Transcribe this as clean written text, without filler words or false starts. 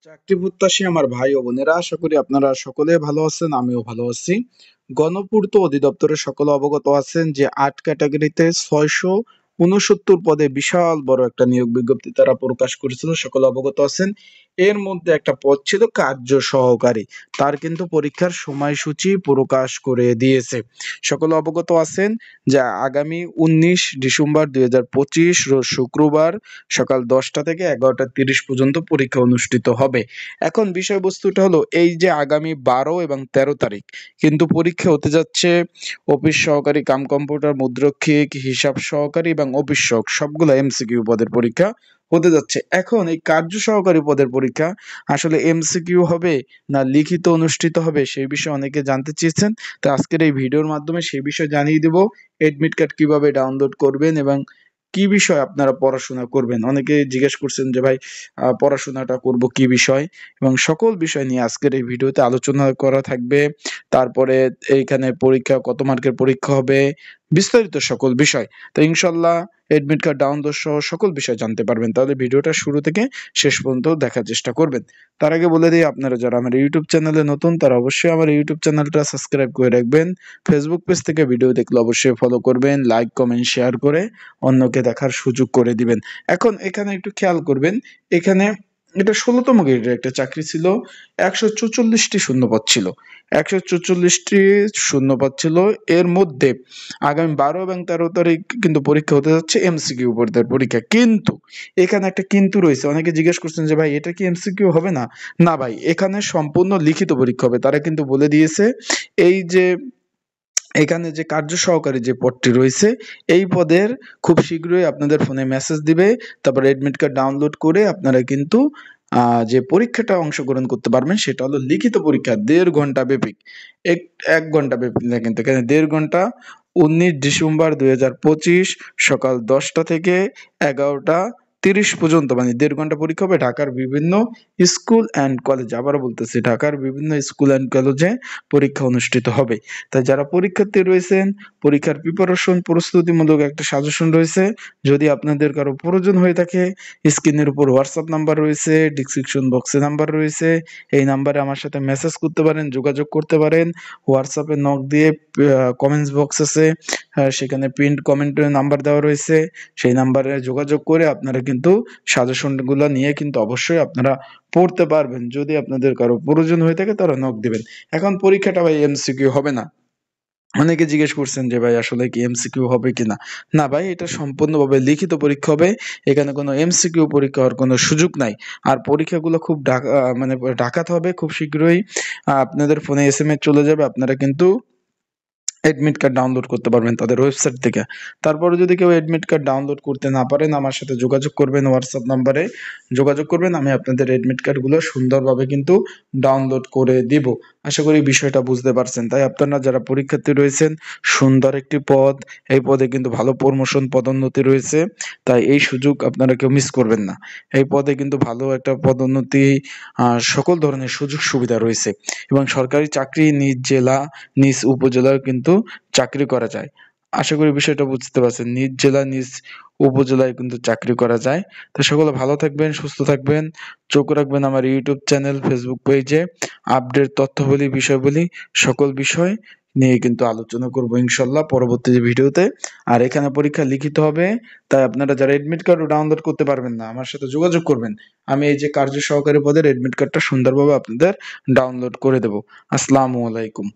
চাকরি প্রত্যাশী আমার ভাই ও বোনেরা, আশা করি আপনারা সকলে ভালো আছেন, আমিও ভালো আছি। গণপূর্ত অধিদপ্তরের সকলে অবগত আছেন যে ৮ ক্যাটাগরিতে ৬৬৯ পদে বিশাল বড় একটা নিয়োগ বিজ্ঞপ্তি তারা প্রকাশ করেছিল, সকলে অবগত আছেন। এর মধ্যে একটা পদ ছিল কার্য সহকারী, তার কিন্তু পরীক্ষার সময়সূচি প্রকাশ করে দিয়েছে। সকলে অবগত আছেন যে আগামী ১৯ ডিসেম্বর ২০২৫ রোজ শুক্রবার সকাল ১০টা থেকে ১১টা ৩০ পর্যন্ত পরীক্ষা অনুষ্ঠিত হবে। এখন বিষয়বস্তুটা হলো এই যে আগামী ১২ এবং ১৩ তারিখ কিন্তু পরীক্ষা হতে যাচ্ছে অফিস সহকারী কাম কম্পিউটার মুদ্রক্ষিক, হিসাব সহকারী এবং অফিস সহক সবগুলো এমসিকিউ পদের পরীক্ষা হতে যাচ্ছে। এখন এই কার্য সহকারী পদের পরীক্ষা আসলে এমসিকিউ হবে না লিখিত অনুষ্ঠিত হবে সেই বিষয়ে অনেকে জানতে চেয়েছেন। তো আজকের এই ভিডিওর মাধ্যমে সেই বিষয়ে জানিয়ে দেব এডমিট কার্ড কিভাবে ডাউনলোড করবেন এবং কি বিষয় আপনারা পড়াশোনা করবেন। অনেকে জিজ্ঞেস করছেন যে ভাই পড়াশোনাটা করব কি বিষয়, এবং সকল বিষয় নিয়ে আজকের এই ভিডিওতে আলোচনা করা থাকবে। তারপরে এইখানে পরীক্ষা কত মার্কের পরীক্ষা হবে, বিস্তারিত সকল বিষয়। তো ইনশাল্লাহ এডমিট কার্ড ডাউনলোড সহ সকল বিষয় জানতে পারবেন। তাহলে ভিডিওটা শুরু থেকে শেষ পর্যন্ত দেখার চেষ্টা করবেন। তার আগে বলে দিই, আপনারা যারা আমার ইউটিউব চ্যানেলে নতুন তারা অবশ্যই আমার ইউটিউব চ্যানেলটা সাবস্ক্রাইব করে রাখবেন। ফেসবুক পেজ থেকে ভিডিও দেখলে অবশ্যই ফলো করবেন, লাইক কমেন্ট শেয়ার করে অন্যকে দেখার সুযোগ করে দিবেন। এখন এখানে একটু খেয়াল করবেন, এখানে এটা ১৬তম গ্রেডের একটা চাকরি ছিল। ১৪৪টি শূন্যপদ ছিল, ১৪৪টি শূন্যপদ ছিল। এর মধ্যে আগামী ১২ এবং ১৩ তারিখ কিন্তু পরীক্ষা হতে যাচ্ছে এমসিকিউ পদের পরীক্ষা। কিন্তু এখানে একটা কিন্তু রয়েছে, অনেকে জিজ্ঞেস করছেন যে ভাই এটা কি এমসিকিউ হবে না? না ভাই, এখানে সম্পূর্ণ লিখিত পরীক্ষা হবে। তারা কিন্তু বলে দিয়েছে এই যে এখানে যে কার্য সহকারী যে পদটি রয়েছে এই পদের খুব শীঘ্রই আপনাদের ফোনে মেসেজ দিবে। তারপর এডমিট কার্ড ডাউনলোড করে আপনারা কিন্তু যে পরীক্ষাটা অংশগ্রহণ করতে পারবেন সেটা হলো লিখিত পরীক্ষা, ১.৫ ঘন্টা ব্যাপী। ১ ঘন্টা ব্যাপী না, কিন্তু এখানে ১.৫ ঘন্টা। ১৯ ডিসেম্বর ২০২৫ সকাল ১০টা থেকে ১১টা ৩০ পর্যন্ত, মানে ১.৫ ঘন্টা পরীক্ষা হবে ঢাকার বিভিন্ন স্কুল অ্যান্ড কলেজ। আবারও বলতেছি, ঢাকার বিভিন্ন স্কুল অ্যান্ড কলেজে পরীক্ষা অনুষ্ঠিত হবে। তাই যারা পরীক্ষার্থী রয়েছেন, পরীক্ষার প্রিপারেশন প্রস্তুতিমূলক একটা সাজেশন রয়েছে। যদি আপনাদের কারো প্রয়োজন হয়ে থাকে, স্ক্রিনের উপর হোয়াটসঅ্যাপ নাম্বার রয়েছে, ডিসক্রিপশন বক্সে নাম্বার রয়েছে। এই নাম্বারে আমার সাথে মেসেজ করতে পারেন, যোগাযোগ করতে পারেন। হোয়াটসঅ্যাপে নক দিয়ে কমেন্টস বক্স আছে, সেখানে পিন্ড কমেন্টের নাম্বার দেওয়া রয়েছে। সেই নাম্বারে যোগাযোগ করে আপনারা কিন্তু সাজেশনগুলো নিয়ে কিন্তু অবশ্যই আপনারা পড়তে পারবেন। যদি আপনাদের কারো প্রয়োজন হয়ে থাকে তারা নক দিবেন। এখন পরীক্ষাটা ভাই এমসিকিউ হবে না। অনেকে জিজ্ঞেস করছেন যে ভাই আসলে কি এমসিকিউ হবে কিনা? না ভাই, এটা সম্পূর্ণভাবে লিখিত পরীক্ষা হবে। এখানে কোনো এমসিকিউ পরীক্ষা হওয়ার কোনো সুযোগ নাই। আর পরীক্ষাগুলো খুব মানে ঢাকাতে হবে খুব শীঘ্রই। আপনাদের ফোনে এসএমএস চলে যাবে, আপনারা কিন্তু এডমিট কার্ড ডাউনলোড করতে পারবেন তাদের ওয়েবসাইট থেকে। তারপরে যদি কেউ এডমিট কার্ড ডাউনলোড করতে না পারেন, আমার সাথে যোগাযোগ করবেন, হোয়াটসঅ্যাপ নাম্বারে যোগাযোগ করবেন। আমি আপনাদের এডমিট কার্ডগুলো সুন্দরভাবে কিন্তু ডাউনলোড করে দিব। আশা করি বিষয়টা বুঝতে পারছেন। তাই আপনারা যারা পরীক্ষার্থী রয়েছেন, সুন্দর একটি পদ, এই পদে কিন্তু ভালো প্রমোশন পদোন্নতি রয়েছে। তাই এই সুযোগ আপনারা কেউ মিস করবেন না। এই পদে কিন্তু ভালো একটা পদোন্নতি, সকল ধরনের সুযোগ সুবিধা রয়েছে, এবং সরকারি চাকরি নিজ জেলা নিজ উপজেলায় কিন্তু চাকরি করা যায়। আশা করি বিষয়টা বুঝতে পারছেন। নিজ জেলা নিজ উপজেলায় কিন্তু চাকরি করা যায়। তো সকলে ভালো থাকবেন, সুস্থ থাকবেন। চোখ রাখবেন আমার ইউটিউব চ্যানেল, ফেসবুক পেজে। আপডেট তথ্যাবলী, বিষয়বলী সকল বিষয় নিয়ে কিন্তু আলোচনা করব ইনশাল্লাহ পরবর্তী ভিডিওতে। আর এখানে পরীক্ষা লিখিত হবে, তাই আপনারা যারা এডমিট কার্ড ডাউনলোড করতে পারবেন না আমার সাথে যোগাযোগ করবেন। আমি এই যে কার্য সহকারী পদের এডমিট কার্ডটা সুন্দরভাবে আপনাদের ডাউনলোড করে দেব। আসসালামু আলাইকুম।